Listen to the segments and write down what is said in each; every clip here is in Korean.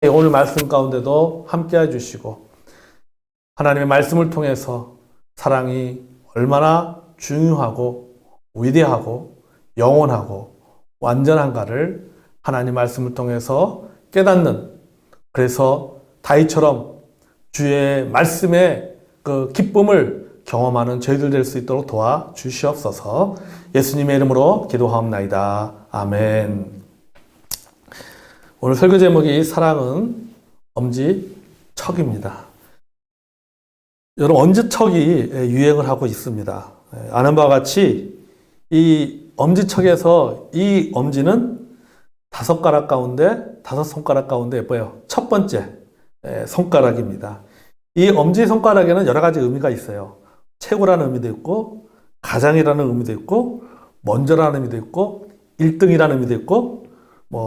오늘 말씀 가운데도 함께 해주시고 하나님의 말씀을 통해서 사랑이 얼마나 중요하고 위대하고 영원하고 완전한가를 하나님 말씀을 통해서 깨닫는, 그래서 다윗처럼 주의 말씀의 그 기쁨을 경험하는 저희들 될 수 있도록 도와주시옵소서. 예수님의 이름으로 기도하옵나이다. 아멘. 오늘 설교 제목이 사랑은 엄지척입니다. 여러분, 엄지척이 유행을 하고 있습니다. 아는 바와 같이 이 엄지척에서 이 엄지는 다섯 손가락 가운데 뭐예요? 첫 번째 손가락입니다. 이 엄지 손가락에는 여러 가지 의미가 있어요. 최고라는 의미도 있고, 가장이라는 의미도 있고, 먼저라는 의미도 있고, 1등이라는 의미도 있고,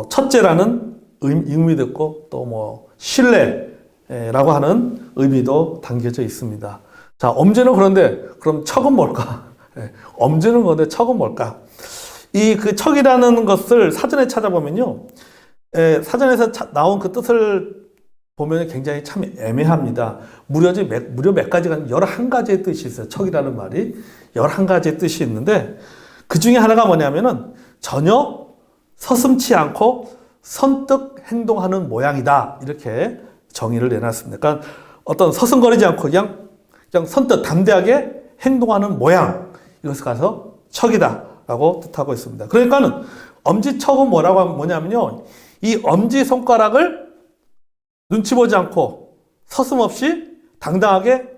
첫째라는 의미도 있고, 또 신뢰라고 하는 의미도 담겨져 있습니다. 자, 엄지는 그런데 그럼 척은 뭘까? 엄지는 그런데 척은 뭘까? 그 척이라는 것을 사전에 찾아보면요, 사전에서 나온 그 뜻을 보면 굉장히 참 애매합니다. 무려 몇 가지가, 11가지의 뜻이 있어요. 척이라는 말이 11가지의 뜻이 있는데, 그 중에 하나가 뭐냐면은 전혀 서슴지 않고 선뜻 행동하는 모양이다, 이렇게 정의를 내놨습니다. 그러니까 어떤 서슴거리지 않고 그냥 선뜻 담대하게 행동하는 모양, 이것을 가서 척이다 라고 뜻하고 있습니다. 그러니까는 엄지척은 뭐냐면요, 이 엄지손가락을 눈치 보지 않고 서슴없이 당당하게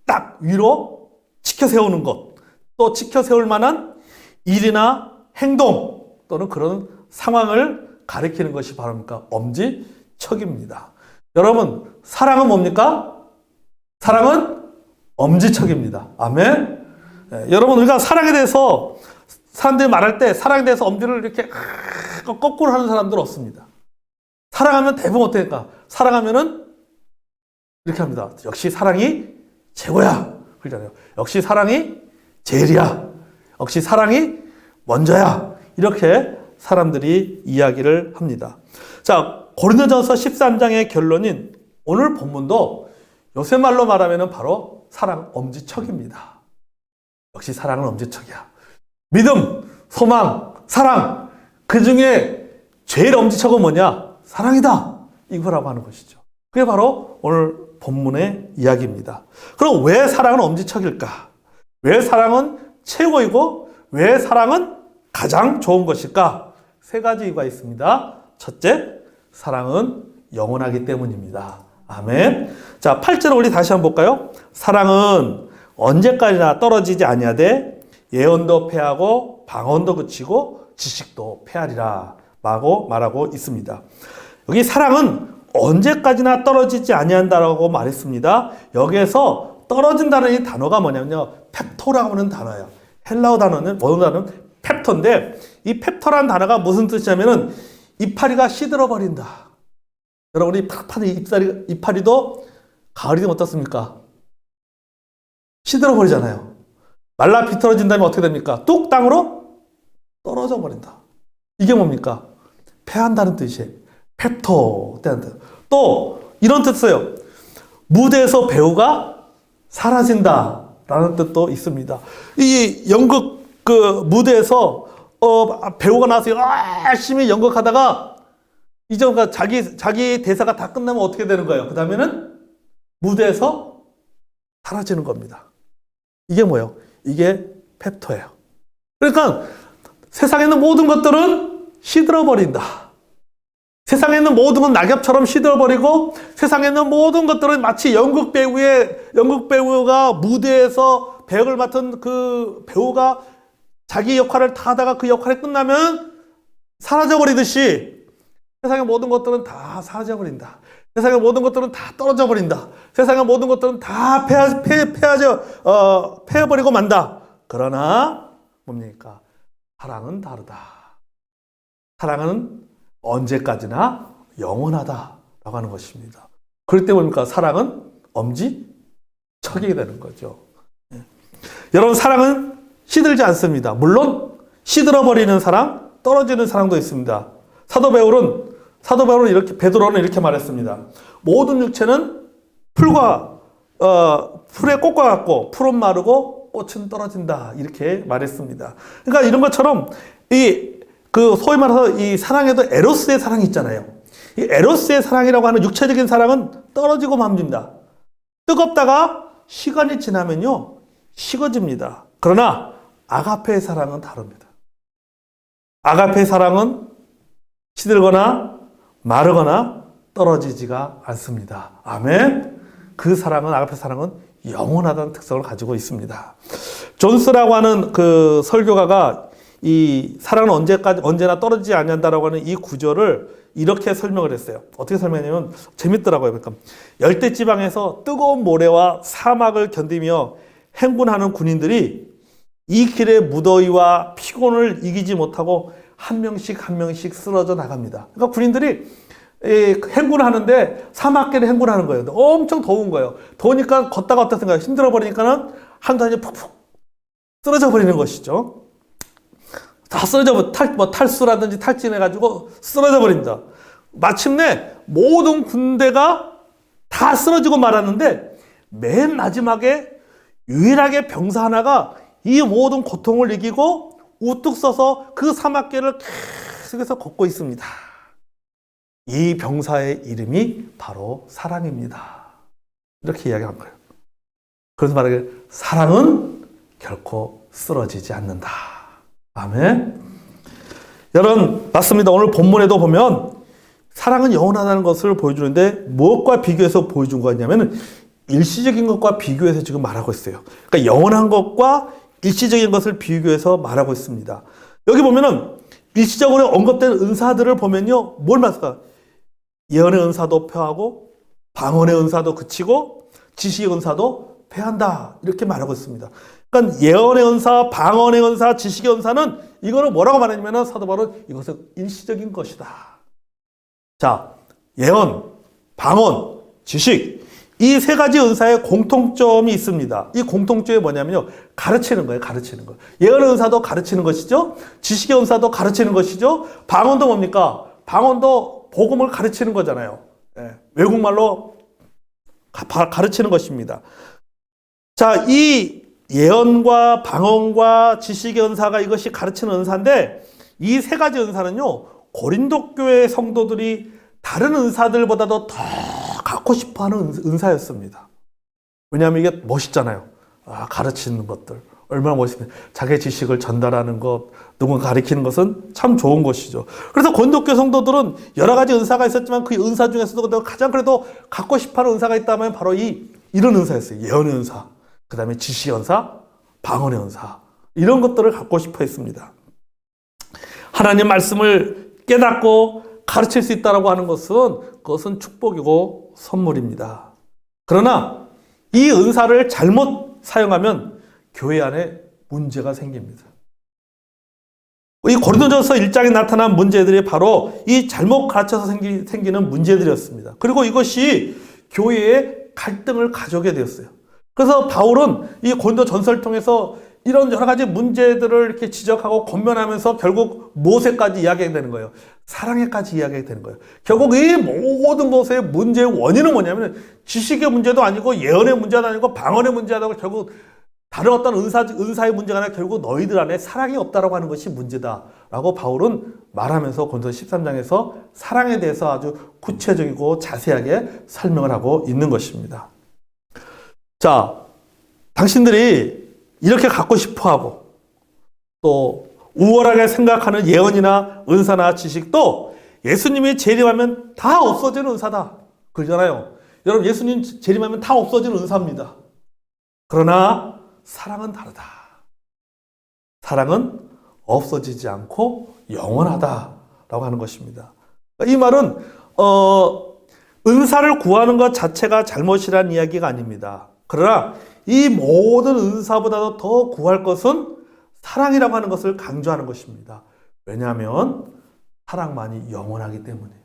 딱 위로 치켜 세우는 것, 또 치켜 세울 만한 일이나 행동 또는 그런 상황을 가리키는 것이 바로 엄지척입니다. 여러분, 사랑은 뭡니까? 사랑은 엄지척입니다. 아멘. 여러분, 우리가 사랑에 대해서 사람들이 말할 때 사랑에 대해서 엄지를 이렇게 거꾸로 하는 사람들 없습니다. 사랑하면 대부분 어떻게 할까? 사랑하면은 이렇게 합니다. 역시 사랑이 최고야, 그러잖아요. 역시 사랑이 제일이야. 역시 사랑이 먼저야. 이렇게 사람들이 이야기를 합니다. 자, 고린도전서 13장의 결론인 오늘 본문도 요새 말로 말하면 바로 사랑 엄지척입니다. 역시 사랑은 엄지척이야. 믿음, 소망, 사랑, 그 중에 제일 엄지척은 뭐냐? 사랑이다, 이거라고 하는 것이죠. 그게 바로 오늘 본문의 이야기입니다. 그럼 왜 사랑은 엄지척일까? 왜 사랑은 최고이고 왜 사랑은 가장 좋은 것일까? 세 가지 이유가 있습니다. 첫째, 사랑은 영원하기 때문입니다. 아멘. 자, 8절을 우리 다시 한번 볼까요? 사랑은 언제까지나 떨어지지 아니하되 예언도 패하고 방언도 그치고 지식도 패하리라 라고 말하고 있습니다. 여기 사랑은 언제까지나 떨어지지 아니한다라고 말했습니다. 여기에서 떨어진다는 이 단어가 뭐냐면요, 펩토라고 하는 단어예요. 헬라어 단어는 펩토인데, 이 펩토라는 단어가 무슨 뜻이냐면은 이파리가 시들어버린다. 여러분, 우리 팍팍한 이파리도 가을이 되면 어떻습니까? 시들어버리잖아요. 말라 비틀어진 다음에 어떻게 됩니까? 뚝 땅으로 떨어져 버린다. 이게 뭡니까? 패한다는 뜻이에요. 펩토. 또 이런 뜻이에요. 무대에서 배우가 사라진다 라는 뜻도 있습니다. 이 연극 무대에서 배우가 나와서 열심히 연극하다가 이제 자기 대사가 다 끝나면 어떻게 되는 거예요? 그 다음에는 무대에서 사라지는 겁니다. 이게 뭐예요? 이게 펩토예요. 그러니까 세상에 있는 모든 것들은 시들어버린다. 세상에 있는 모든 건 낙엽처럼 시들어버리고, 세상에 있는 모든 것들은 마치 연극 배우가 무대에서 배역을 맡은 그 배우가 자기 역할을 다 하다가 그 역할이 끝나면 사라져버리듯이 세상의 모든 것들은 다 사라져버린다. 세상의 모든 것들은 다 떨어져버린다. 세상의 모든 것들은 다 패해버리고 만다. 그러나 뭡니까? 사랑은 다르다. 사랑은 언제까지나 영원하다라고 하는 것입니다. 그럴 때 뭡니까? 사랑은 엄지척이 되는 거죠. 여러분, 사랑은 시들지 않습니다. 물론 시들어버리는 사랑, 떨어지는 사랑도 있습니다. 사도 바울은 사도 바울은 베드로는 이렇게 말했습니다. 모든 육체는 풀의 꽃과 같고 풀은 마르고 꽃은 떨어진다. 이렇게 말했습니다. 그러니까 이런 것처럼 소위 말해서 이 사랑에도 에로스의 사랑이 있잖아요. 이 에로스의 사랑이라고 하는 육체적인 사랑은 떨어지고 맙니다. 뜨겁다가 시간이 지나면요, 식어집니다. 그러나 아가페의 사랑은 다릅니다. 아가페의 사랑은 시들거나 마르거나 떨어지지가 않습니다. 아멘. 그 사랑은, 아가페 사랑은 영원하다는 특성을 가지고 있습니다. 존스라고 하는 그 설교가가 이 사랑은 언제나 떨어지지 않는다라고 하는 이 구절을 이렇게 설명을 했어요. 어떻게 설명했냐면 재밌더라고요. 그러니까 열대 지방에서 뜨거운 모래와 사막을 견디며 행군하는 군인들이 이 길의 무더위와 피곤을 이기지 못하고 한 명씩 쓰러져 나갑니다. 그러니까 군인들이 행군을 하는데 사막길에 행군하는 거예요. 엄청 더운 거예요. 더우니까 걷다가 어떻습니까? 힘들어 버리니까는 한두 한이 푹푹 쓰러져 버리는 것이죠. 다 쓰러져, 탈수라든지 탈진해가지고 쓰러져 버립니다. 마침내 모든 군대가 다 쓰러지고 말았는데 맨 마지막에 유일하게 병사 하나가 이 모든 고통을 이기고 우뚝 서서 그 사막길을 계속해서 걷고 있습니다. 이 병사의 이름이 바로 사랑입니다. 이렇게 이야기한 거예요. 그래서 말하기를 사랑은 결코 쓰러지지 않는다. 아멘. 여러분, 맞습니다. 오늘 본문에도 보면 사랑은 영원하다는 것을 보여주는데 무엇과 비교해서 보여준 거냐면 일시적인 것과 비교해서 지금 말하고 있어요. 그러니까 영원한 것과 일시적인 것을 비교해서 말하고 있습니다. 여기 보면은 일시적으로 언급된 은사들을 보면요, 뭘 말할까? 예언의 은사도 폐하고 방언의 은사도 그치고 지식의 은사도 패한다. 이렇게 말하고 있습니다. 그러니까 예언의 은사, 방언의 은사, 지식의 은사는 이거는 뭐라고 말하냐면 사도 바울은 이것은 일시적인 것이다. 자, 예언, 방언, 지식 이 세 가지 은사의 공통점이 있습니다. 이 공통점이 뭐냐면요, 가르치는 거예요. 가르치는 거. 예언의 은사도 가르치는 것이죠. 지식의 은사도 가르치는 것이죠. 방언도 뭡니까? 방언도 복음을 가르치는 거잖아요. 외국말로 가르치는 것입니다. 자, 이 예언과 방언과 지식의 은사가 이것이 가르치는 은사인데 이 세 가지 은사는요, 고린도 교회 성도들이 다른 은사들보다도 더 갖고 싶어하는 은사였습니다. 왜냐하면 이게 멋있잖아요. 가르치는 것들 얼마나 멋있습니까? 자기의 지식을 전달하는 것, 누군가 가르치는 것은 참 좋은 것이죠. 그래서 고린도 교회 성도들은 여러 가지 은사가 있었지만 그 은사 중에서도 가장 그래도 갖고 싶어하는 은사가 있다면 바로 이런 은사였어요. 예언의 은사, 그 다음에 지식의 은사, 방언의 은사, 이런 것들을 갖고 싶어 했습니다. 하나님 말씀을 깨닫고 가르칠 수 있다고 하는 그것은 축복이고 선물입니다. 그러나 이 은사를 잘못 사용하면 교회 안에 문제가 생깁니다. 이 고린도전서 1장에 나타난 문제들이 바로 이 잘못 가르쳐서 생기는 문제들이었습니다. 그리고 이것이 교회에 갈등을 가져오게 되었어요. 그래서 바울은 이 고린도 전서를 통해서 이런 여러 가지 문제들을 이렇게 지적하고 권면하면서 결국 무엇에까지 이야기하게 되는 거예요? 사랑에까지 이야기하게 되는 거예요. 결국 이 모든 것의 문제의 원인은 뭐냐면 지식의 문제도 아니고 예언의 문제도 아니고 방언의 문제도 아니고 결국 다른 어떤 은사의 문제가 아니라 결국 너희들 안에 사랑이 없다라고 하는 것이 문제다라고 바울은 말하면서 고린도서 13장에서 사랑에 대해서 아주 구체적이고 자세하게 설명을 하고 있는 것입니다. 자, 당신들이 이렇게 갖고 싶어하고 또 우월하게 생각하는 예언이나 은사나 지식도 예수님이 재림하면 다 없어지는 은사다. 그러잖아요. 여러분, 예수님 재림하면 다 없어지는 은사입니다. 그러나 사랑은 다르다. 사랑은 없어지지 않고 영원하다라고 하는 것입니다. 이 말은 은사를 구하는 것 자체가 잘못이라는 이야기가 아닙니다. 그러나 이 모든 은사보다도 더 구할 것은 사랑이라고 하는 것을 강조하는 것입니다. 왜냐하면 사랑만이 영원하기 때문이에요.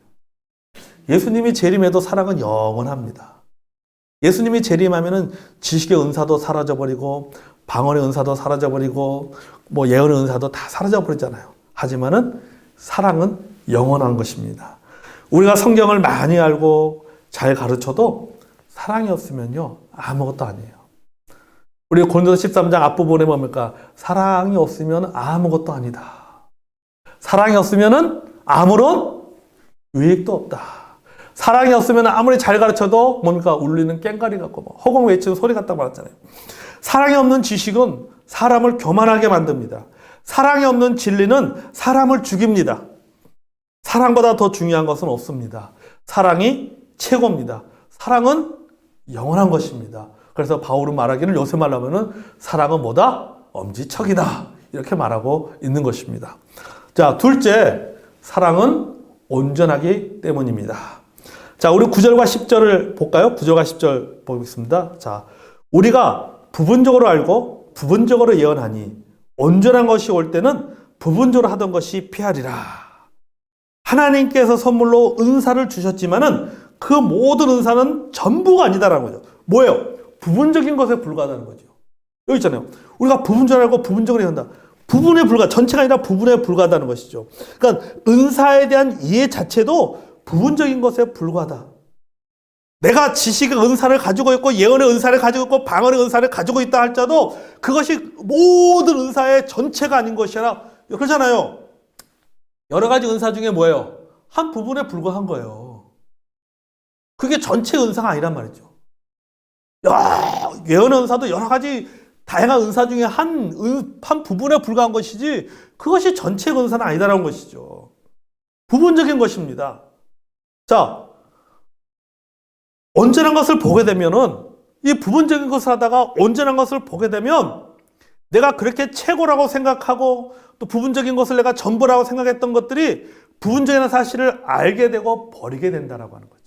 예수님이 재림해도 사랑은 영원합니다. 예수님이 재림하면은 지식의 은사도 사라져버리고 방언의 은사도 사라져버리고 뭐 예언의 은사도 다 사라져버리잖아요. 하지만은 사랑은 영원한 것입니다. 우리가 성경을 많이 알고 잘 가르쳐도 사랑이 없으면요, 아무것도 아니에요. 우리 고린도서 13장 앞부분에 뭡니까? 사랑이 없으면 아무것도 아니다. 사랑이 없으면은 아무런 유익도 없다. 사랑이 없으면 아무리 잘 가르쳐도 뭡니까? 울리는 꽹과리 같고 허공 외치는 소리 같다고 말했잖아요. 사랑이 없는 지식은 사람을 교만하게 만듭니다. 사랑이 없는 진리는 사람을 죽입니다. 사랑보다 더 중요한 것은 없습니다. 사랑이 최고입니다. 사랑은 영원한 것입니다. 그래서 바울은 말하기를 요새 말로 하면은 사랑은 뭐다? 엄지척이다. 이렇게 말하고 있는 것입니다. 자, 둘째, 사랑은 온전하기 때문입니다. 자, 우리 9절과 10절을 볼까요? 9절과 10절 보겠습니다. 자, 우리가 부분적으로 알고 부분적으로 예언하니 온전한 것이 올 때는 부분적으로 하던 것이 피하리라. 하나님께서 선물로 은사를 주셨지만은 그 모든 은사는 전부가 아니다라는 거죠. 뭐예요? 부분적인 것에 불과하다는 거죠. 여기 있잖아요. 우리가 부분적으로 알고 부분적으로 예언한다. 부분에 불과, 전체가 아니라 부분에 불과하다는 것이죠. 그러니까 은사에 대한 이해 자체도 부분적인 것에 불과하다. 내가 지식의 은사를 가지고 있고 예언의 은사를 가지고 있고 방언의 은사를 가지고 있다 할지라도 그것이 모든 은사의 전체가 아닌 것이 아니라 그렇잖아요. 여러 가지 은사 중에 뭐예요? 한 부분에 불과한 거예요. 그게 전체 은사가 아니란 말이죠. 예언의 은사도 여러 가지 다양한 은사 중에 한 부분에 불과한 것이지 그것이 전체 은사는 아니다라는 것이죠. 부분적인 것입니다. 자, 온전한 것을 보게 되면은 이 부분적인 것을 하다가 온전한 것을 보게 되면 내가 그렇게 최고라고 생각하고 또 부분적인 것을 내가 전부라고 생각했던 것들이 부분적인 사실을 알게 되고 버리게 된다라고 하는 거죠.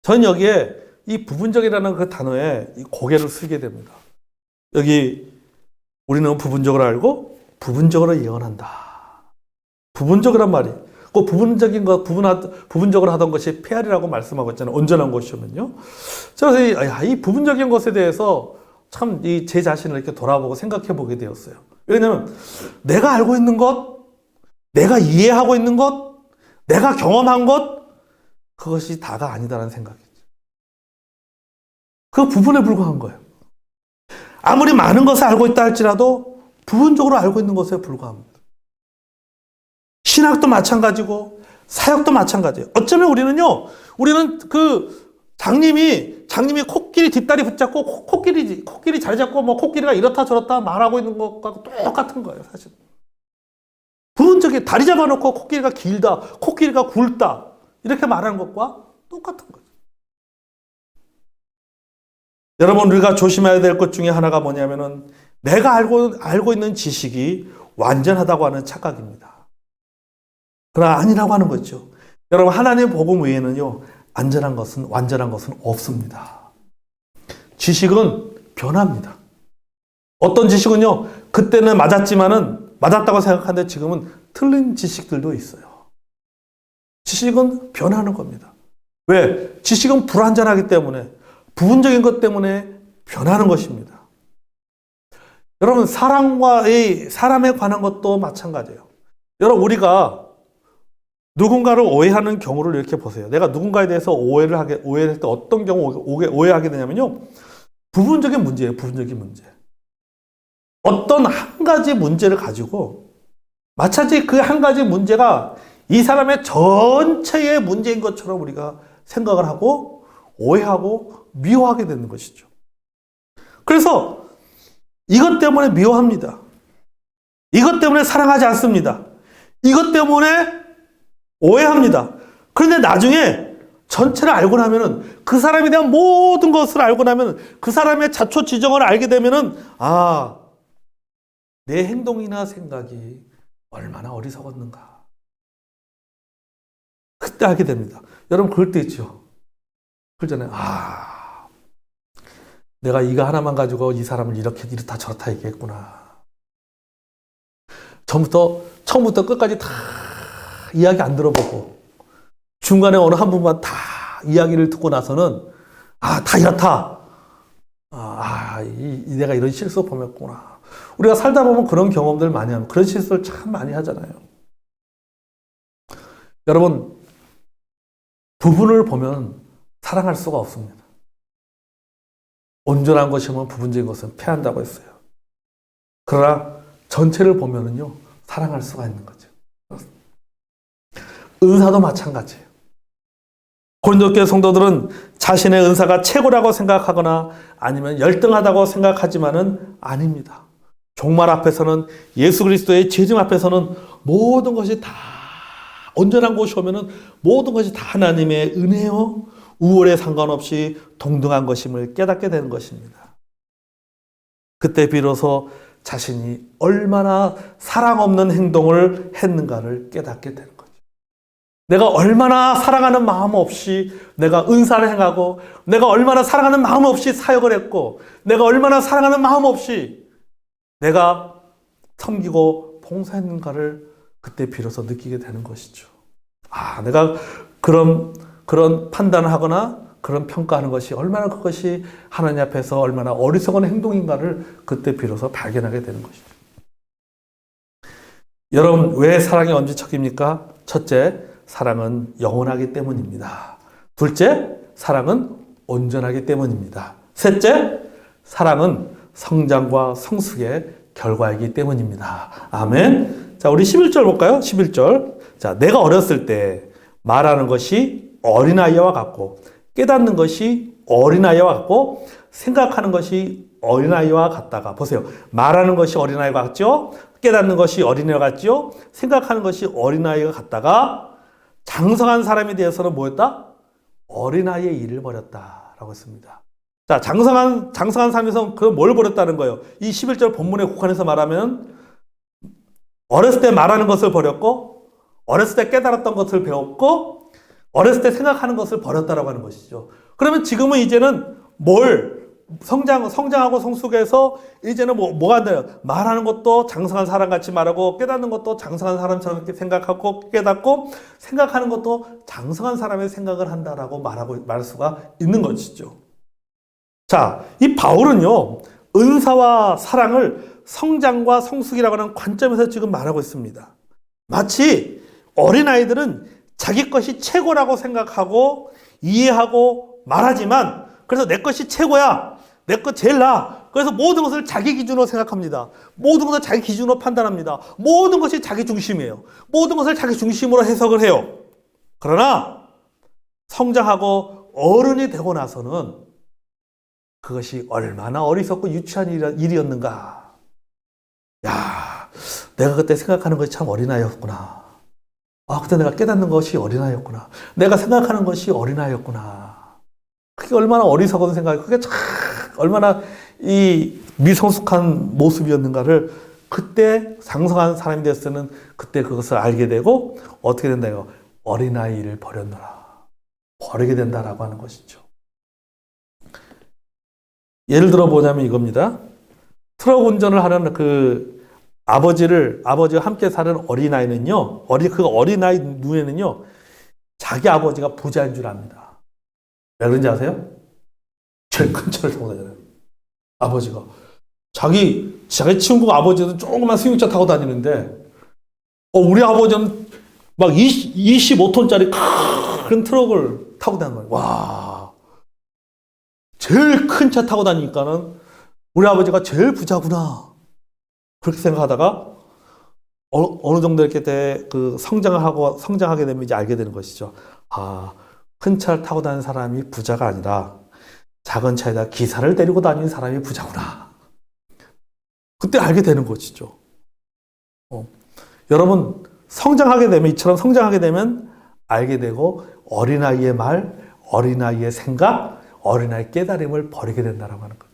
전 여기에 이 부분적이라는 그 단어에 고개를 숙이게 됩니다. 여기 우리는 부분적으로 알고 부분적으로 예언한다. 부분적이란 말이 그 부분적인 것, 부분적으로 하던 것이 폐활이라고 말씀하고 있잖아요. 온전한 것이면요. 그래서 이 부분적인 것에 대해서 참 제 자신을 이렇게 돌아보고 생각해 보게 되었어요. 왜냐하면 내가 알고 있는 것, 내가 이해하고 있는 것, 내가 경험한 것, 그것이 다가 아니다라는 생각이죠. 그 부분에 불과한 거예요. 아무리 많은 것을 알고 있다 할지라도 부분적으로 알고 있는 것에 불과합니다. 신학도 마찬가지고 사역도 마찬가지예요. 어쩌면 우리는 그 장님이 코끼리 뒷다리 붙잡고 코끼리 자리 잡고 뭐 코끼리가 이렇다 저렇다 말하고 있는 것과 똑같은 거예요, 사실. 부분적인 다리 잡아놓고 코끼리가 길다, 코끼리가 굵다 이렇게 말하는 것과 똑같은 거죠. 여러분, 우리가 조심해야 될 것 중에 하나가 뭐냐면은 내가 알고 있는 지식이 완전하다고 하는 착각입니다. 그러나 아니라고 하는 거죠. 여러분, 하나님의 복음 외에는요, 완전한 것은 없습니다. 지식은 변합니다. 어떤 지식은요, 그때는 맞았다고 생각하는데 지금은 틀린 지식들도 있어요. 지식은 변하는 겁니다. 왜? 지식은 불완전하기 때문에, 부분적인 것 때문에 변하는 것입니다. 여러분, 사람에 관한 것도 마찬가지예요. 여러분, 우리가 누군가를 오해하는 경우를 이렇게 보세요. 내가 누군가에 대해서 오해할 때 어떤 경우 오해하게 되냐면요. 부분적인 문제예요. 부분적인 문제. 어떤 한 가지 문제를 가지고 마찬가지 그 한 가지 문제가 이 사람의 전체의 문제인 것처럼 우리가 생각을 하고 오해하고 미워하게 되는 것이죠. 그래서 이것 때문에 미워합니다. 이것 때문에 사랑하지 않습니다. 이것 때문에 오해합니다. 그런데 나중에 전체를 알고 나면은 그 사람에 대한 모든 것을 알고 나면 그 사람의 자초지정을 알게 되면은 내 행동이나 생각이 얼마나 어리석었는가. 그때 알게 됩니다. 여러분, 그럴 때 있죠. 그러잖아요. 내가 이거 하나만 가지고 이 사람을 이렇다 저렇다 얘기했구나. 처음부터 끝까지 다 이야기 안 들어보고 중간에 어느 한 분만 다 이야기를 듣고 나서는 다 이렇다. 내가 이런 실수 범했구나. 우리가 살다 보면 그런 경험들 많이 하면 그런 실수를 참 많이 하잖아요. 여러분, 부분을 보면 사랑할 수가 없습니다. 온전한 것이면 부분적인 것은 패한다고 했어요. 그러나 전체를 보면은요, 사랑할 수가 있는 거죠. 은사도 마찬가지예요. 고린도 교회 성도들은 자신의 은사가 최고라고 생각하거나 아니면 열등하다고 생각하지만은 아닙니다. 종말 앞에서는, 예수 그리스도의 재림 앞에서는 모든 것이 다, 온전한 곳이 오면은 모든 것이 다 하나님의 은혜요, 우월에 상관없이 동등한 것임을 깨닫게 되는 것입니다. 그때 비로소 자신이 얼마나 사랑 없는 행동을 했는가를 깨닫게 되는 거죠. 내가 얼마나 사랑하는 마음 없이 내가 은사를 행하고, 내가 얼마나 사랑하는 마음 없이 사역을 했고, 내가 얼마나 사랑하는 마음 없이 내가 섬기고 봉사했는가를 그때 비로소 느끼게 되는 것이죠. 아, 내가 그런 판단을 하거나 그런 평가하는 것이 얼마나, 그것이 하나님 앞에서 얼마나 어리석은 행동인가를 그때 비로소 발견하게 되는 것이죠. 여러분, 왜 사랑이 엄지척입니까? 첫째, 사랑은 영원하기 때문입니다. 둘째, 사랑은 온전하기 때문입니다. 셋째, 사랑은 성장과 성숙의 결과이기 때문입니다. 아멘. 자, 우리 11절 볼까요? 11절. 자, 내가 어렸을 때 말하는 것이 어린아이와 같고, 깨닫는 것이 어린아이와 같고, 생각하는 것이 어린아이와 같다가, 보세요. 말하는 것이 어린아이와 같죠? 깨닫는 것이 어린아이와 같죠? 생각하는 것이 어린아이와 같다가, 장성한 사람에 대해서는 뭐였다? 어린아이의 일을 벌였다라고 했습니다. 자, 장성한 사람에서 그 뭘 벌였다는 거예요? 이 11절 본문의 국한에서 말하면, 어렸을 때 말하는 것을 버렸고, 어렸을 때 깨달았던 것을 배웠고, 어렸을 때 생각하는 것을 버렸다라고 하는 것이죠. 그러면 지금은 이제는 성장하고 성숙해서 이제는 뭐가 안 돼요? 말하는 것도 장성한 사람같이 말하고, 깨닫는 것도 장성한 사람처럼 생각하고, 깨닫고, 생각하는 것도 장성한 사람의 생각을 한다라고 말할 수가 있는 것이죠. 자, 이 바울은요, 은사와 사랑을 성장과 성숙이라고 하는 관점에서 지금 말하고 있습니다. 마치 어린아이들은 자기 것이 최고라고 생각하고 이해하고 말하지만, 그래서 내 것이 최고야, 내 것 제일 나아, 그래서 모든 것을 자기 기준으로 생각합니다. 모든 것을 자기 기준으로 판단합니다. 모든 것이 자기 중심이에요. 모든 것을 자기 중심으로 해석을 해요. 그러나 성장하고 어른이 되고 나서는 그것이 얼마나 어리석고 유치한 일이었는가. 야, 내가 그때 생각하는 것이 참 어린아이였구나. 아, 그때 내가 깨닫는 것이 어린아이였구나. 내가 생각하는 것이 어린아이였구나. 그게 얼마나 어리석은 생각이, 그게 참 얼마나 이 미성숙한 모습이었는가를 그때 장성한 사람이 됐을 때는 그때 그것을 알게 되고, 어떻게 된다요? 어린아이를 버렸노라. 버리게 된다라고 하는 것이죠. 예를 들어 보자면 이겁니다. 트럭 운전을 하는 아버지와 함께 사는 어린아이는요, 그 어린아이 눈에는요, 자기 아버지가 부자인 줄 압니다. 왜 그런지 아세요? 제일 큰 차를 타고 다녀요. 아버지가. 자기 친구 아버지도 조그만 승용차 타고 다니는데, 우리 아버지는 막 25톤짜리 큰 트럭을 타고 다니는 거예요. 와. 제일 큰 차 타고 다니니까는 우리 아버지가 제일 부자구나. 그렇게 생각하다가 어느 정도 이렇게 성장하게 되면 이제 알게 되는 것이죠. 아, 큰 차를 타고 다니는 사람이 부자가 아니라 작은 차에다 기사를 데리고 다니는 사람이 부자구나. 그때 알게 되는 것이죠. 여러분, 이처럼 성장하게 되면 알게 되고, 어린아이의 말, 어린아이의 생각, 어린아이의 깨달음을 버리게 된다고 하는 것.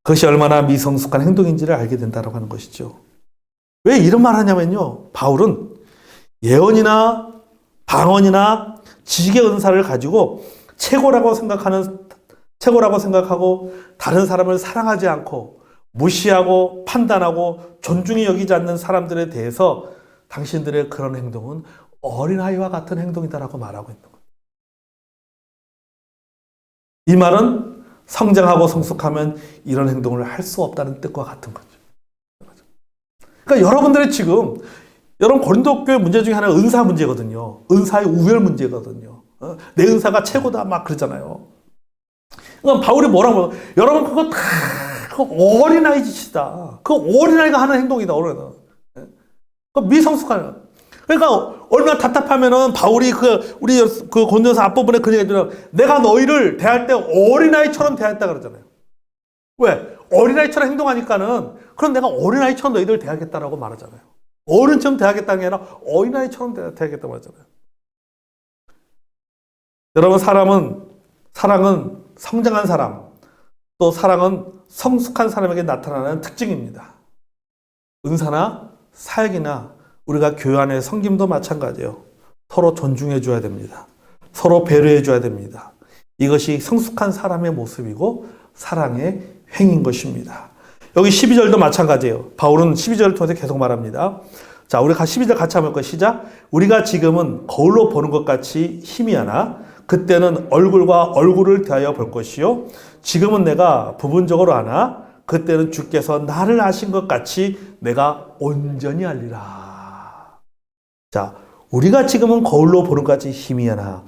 그것이 얼마나 미성숙한 행동인지를 알게 된다고 하는 것이죠. 왜 이런 말 하냐면요, 바울은 예언이나 방언이나 지식의 은사를 가지고 최고라고 생각하고 다른 사람을 사랑하지 않고 무시하고 판단하고 존중히 여기지 않는 사람들에 대해서 당신들의 그런 행동은 어린아이와 같은 행동이다라고 말하고 있는 거예요. 이 말은 성장하고 성숙하면 이런 행동을 할 수 없다는 뜻과 같은 거죠. 그러니까 여러분들이 지금 여러분, 고린도 교회 문제 중에 하나가 은사 문제거든요. 은사의 우열 문제거든요. 내 은사가 최고다 막 그러잖아요. 그러니까 바울이 뭐라고, 여러분 그거 다 그 어린아이 짓이다. 그 어린아이가 하는 행동이다. 그 미성숙한. 그러니까 얼마나 답답하면은 바울이 우리 고린도서 앞부분에 그 얘기를, 내가 너희를 대할 때 어린아이처럼 대했다 그러잖아요. 왜? 어린아이처럼 행동하니까는, 그럼 내가 어린아이처럼 너희들 대하겠다라고 말하잖아요. 어른처럼 대하겠다는 게 아니라 어린아이처럼 대하겠다고 말하잖아요. 여러분, 사랑은 성장한 사람, 또 사랑은 성숙한 사람에게 나타나는 특징입니다. 은사나 사역이나 우리가 교회 안의 섬김도 마찬가지예요. 서로 존중해 줘야 됩니다. 서로 배려해 줘야 됩니다. 이것이 성숙한 사람의 모습이고 사랑의 행인 것입니다. 여기 12절도 마찬가지예요. 바울은 12절을 통해서 계속 말합니다. 자, 우리 12절 같이 한번 볼까요? 시작. 우리가 지금은 거울로 보는 것 같이 희미하나 그때는 얼굴과 얼굴을 대하여 볼 것이요. 지금은 내가 부분적으로 아나 그때는 주께서 나를 아신 것 같이 내가 온전히 알리라. 자, 우리가 지금은 거울로 보는 것 같이 희미하나.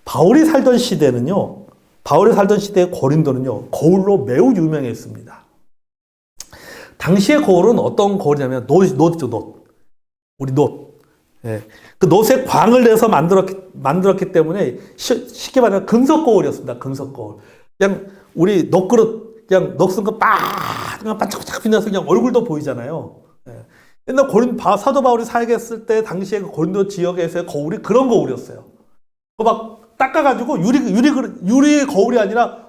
바울이 살던 시대의 고린도는요, 거울로 매우 유명했습니다. 당시의 거울은 어떤 거울이냐면, 놋이죠, 놋. 우리 놋. 예. 그 놋에 광을 내서 만들었기 때문에 쉽게 말하면 금속 거울이었습니다. 금속 거울. 그냥 우리 놋그릇, 그냥 녹슨 거 반짝반짝 빛나서 그냥 얼굴도 보이잖아요. 예. 옛날 사도 바울이 사역했을 때 당시에 그 고린도 지역에서의 거울이 그런 거울이었어요. 그 막 닦아가지고 유리 거울이 아니라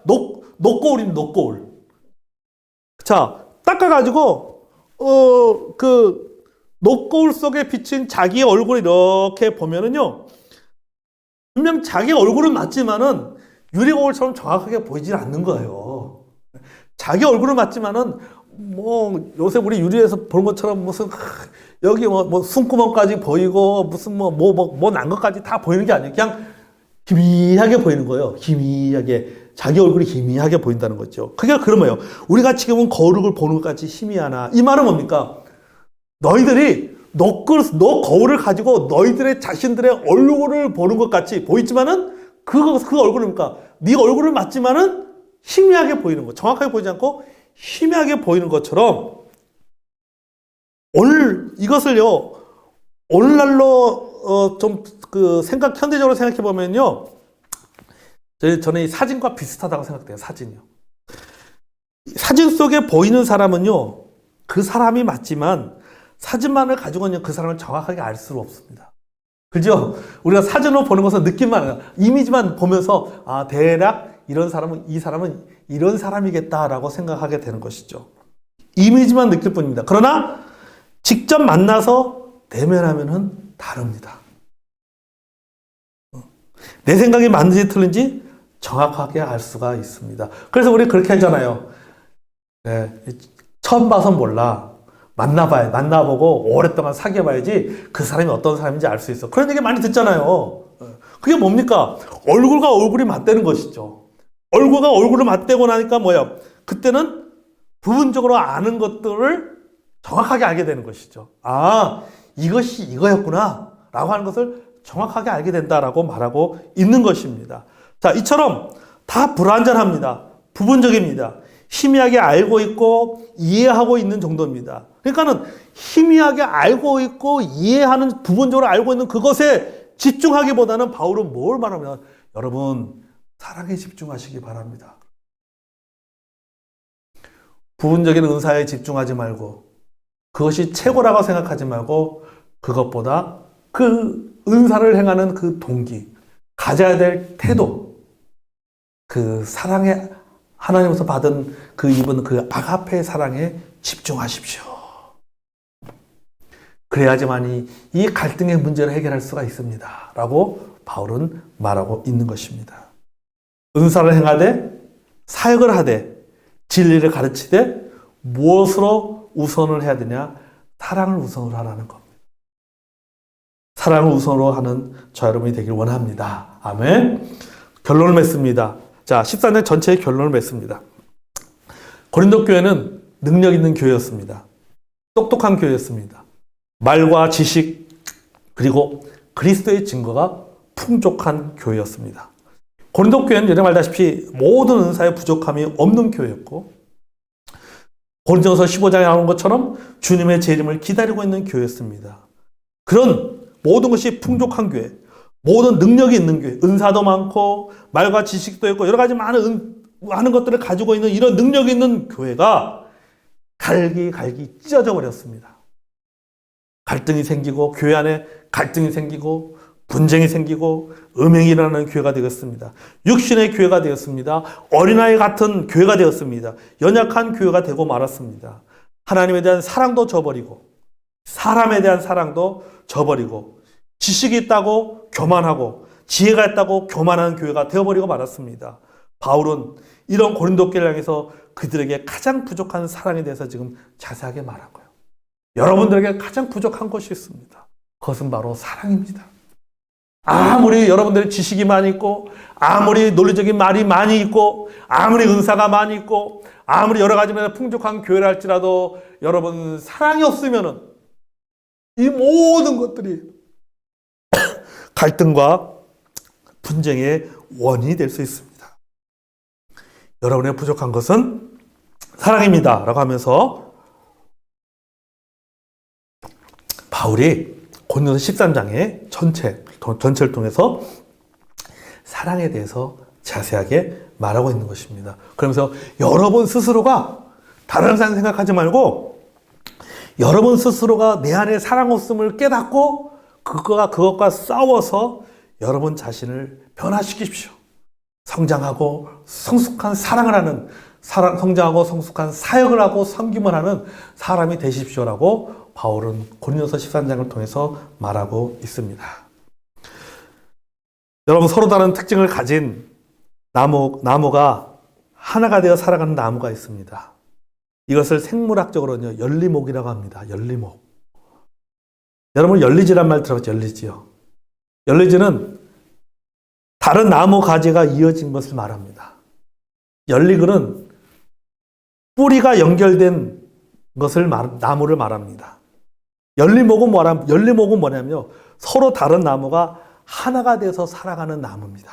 녹거울입니다. 녹거울. 자, 닦아가지고 그 녹거울 속에 비친 자기의 얼굴을 이렇게 보면은요, 분명 자기 얼굴은 맞지만은 유리 거울처럼 정확하게 보이질 않는 거예요. 자기 얼굴은 맞지만은 뭐 요새 우리 유리에서 보는 것처럼 무슨 여기 뭐 숨구멍까지 보이고 무슨 뭐 난 것까지 다 보이는 게 아니에요. 그냥 희미하게 보이는 거예요. 희미하게. 자기 얼굴이 희미하게 보인다는 거죠. 그게 그런 거예요. 우리가 지금은 거울을 보는 것 같이 희미하나. 이 말은 뭡니까? 너희들이 너 거울을 가지고 너희들의 자신들의 얼굴을 보는 것 같이 보이지만은 그 얼굴은 뭡니까? 네 얼굴을 맞지만은 희미하게 보이는 거. 정확하게 보이지 않고 희미하게 보이는 것처럼 이것을요, 오늘날로 좀 현대적으로 생각해 보면요, 저는 이 사진과 비슷하다고 생각돼요. 사진이요. 사진 속에 보이는 사람은요, 그 사람이 맞지만 사진만을 가지고는 그 사람을 정확하게 알 수가 없습니다. 그죠? 우리가 사진으로 보는 것은 느낌만, 이미지만 보면서 대략 이 사람은 이런 사람이겠다라고 생각하게 되는 것이죠. 이미지만 느낄 뿐입니다. 그러나 직접 만나서 대면하면은 다릅니다. 내 생각이 맞는지 틀린지 정확하게 알 수가 있습니다. 그래서 우리 그렇게 하잖아요. 네, 처음 봐서 몰라. 만나보고 오랫동안 사귀어봐야지 그 사람이 어떤 사람인지 알 수 있어. 그런 얘기 많이 듣잖아요. 그게 뭡니까? 얼굴과 얼굴이 맞대는 것이죠. 얼굴과 얼굴을 맞대고 나니까 뭐예요? 그때는 부분적으로 아는 것들을 정확하게 알게 되는 것이죠. 이것이 이거였구나 라고 하는 것을 정확하게 알게 된다라고 말하고 있는 것입니다. 자, 이처럼 다 불완전합니다. 부분적입니다. 희미하게 알고 있고 이해하고 있는 정도입니다. 그러니까는 희미하게 알고 있고 이해하는, 부분적으로 알고 있는 그것에 집중하기보다는 바울은 뭘 말하면, 여러분 사랑에 집중하시기 바랍니다. 부분적인 은사에 집중하지 말고, 그것이 최고라고 생각하지 말고, 그것보다 그 은사를 행하는 그 동기, 가져야 될 태도, 그 사랑에, 하나님께서 받은 그 아가페의 사랑에 집중하십시오. 그래야지만이 이 갈등의 문제를 해결할 수가 있습니다. 라고 바울은 말하고 있는 것입니다. 은사를 행하되, 사역을 하되, 진리를 가르치되, 무엇으로 우선을 해야 되냐? 사랑을 우선으로 하라는 겁니다. 사랑을 우선으로 하는 저 여러분이 되길 원합니다. 아멘. 결론을 맺습니다. 자, 14년 전체의 결론을 맺습니다. 고린도 교회는 능력 있는 교회였습니다. 똑똑한 교회였습니다. 말과 지식, 그리고 그리스도의 증거가 풍족한 교회였습니다. 고린도 교회는 전에 말다시피 모든 은사에 부족함이 없는 교회였고, 고린도전서 15장에 나오는 것처럼 주님의 재림을 기다리고 있는 교회였습니다. 그런 모든 것이 풍족한 교회, 모든 능력이 있는 교회, 은사도 많고 말과 지식도 있고 여러 가지 많은 것들을 가지고 있는 이런 능력이 있는 교회가 갈기 찢어져 버렸습니다. 갈등이 생기고, 교회 안에 갈등이 생기고 분쟁이 생기고 음행이 일어나는 교회가 되었습니다. 육신의 교회가 되었습니다. 어린아이 같은 교회가 되었습니다. 연약한 교회가 되고 말았습니다. 하나님에 대한 사랑도 저버리고, 사람에 대한 사랑도 저버리고, 지식이 있다고 교만하고 지혜가 있다고 교만한 교회가 되어버리고 말았습니다. 바울은 이런 고린도 교회를 향해서 그들에게 가장 부족한 사랑에 대해서 지금 자세하게 말한 거예요. 여러분들에게 가장 부족한 것이 있습니다. 그것은 바로 사랑입니다. 아무리 여러분들의 지식이 많이 있고, 아무리 논리적인 말이 많이 있고, 아무리 은사가 많이 있고, 아무리 여러 가지 면에서 풍족한 교회를 할지라도 여러분 사랑이 없으면은 이 모든 것들이 갈등과 분쟁의 원인이 될 수 있습니다. 여러분의 부족한 것은 사랑입니다 라고 하면서 바울이 고린도서 13장의 전체를 통해서 사랑에 대해서 자세하게 말하고 있는 것입니다. 그러면서 여러분 스스로가 다른 사람 생각하지 말고 여러분 스스로가 내 안에 사랑 없음을 깨닫고 그것과 싸워서 여러분 자신을 변화시키십시오. 성장하고 성숙한 사랑을 하는, 성장하고 성숙한 사역을 하고 섬김을 하는 사람이 되십시오라고 바울은 고린도서 13장을 통해서 말하고 있습니다. 여러분, 서로 다른 특징을 가진 나무가 하나가 되어 살아가는 나무가 있습니다. 이것을 생물학적으로는 열리목이라고 합니다. 열리목. 여러분, 열리지란 말 들어봤죠? 열리지요. 열리지는 다른 나무 가지가 이어진 것을 말합니다. 열리글은 뿌리가 연결된 것을 나무를 말합니다. 열리목은 뭐냐면요, 서로 다른 나무가 하나가 돼서 살아가는 나무입니다.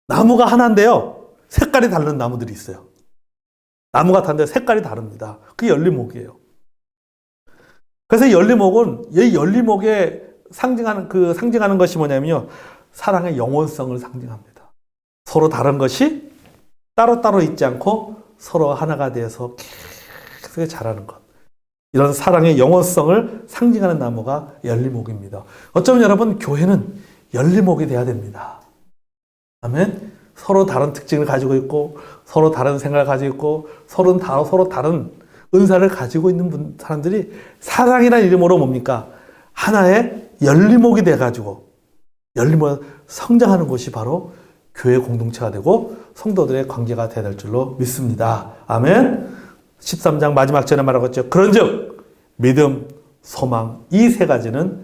나무가 하나인데요, 색깔이 다른 나무들이 있어요. 나무가 다른데 색깔이 다릅니다. 그게 열리목이에요. 그래서 이 열리목에 상징하는 것이 뭐냐면요, 사랑의 영원성을 상징합니다. 서로 다른 것이 따로따로 있지 않고 서로 하나가 되어서 계속 자라는 것. 이런 사랑의 영원성을 상징하는 나무가 열리목입니다. 어쩌면 여러분, 교회는 열리목이 돼야 됩니다. 아멘. 서로 다른 특징을 가지고 있고, 서로 다른 생각을 가지고 있고, 서로 다른 은사를 가지고 있는 사람들이 사랑이라는 이름으로 뭡니까? 하나의 열리목이 돼가지고 성장하는 것이 바로 교회 공동체가 되고 성도들의 관계가 되어야 될 줄로 믿습니다. 아멘. 13장 마지막 절에 말하고 있죠. 그런즉 믿음, 소망 이 세 가지는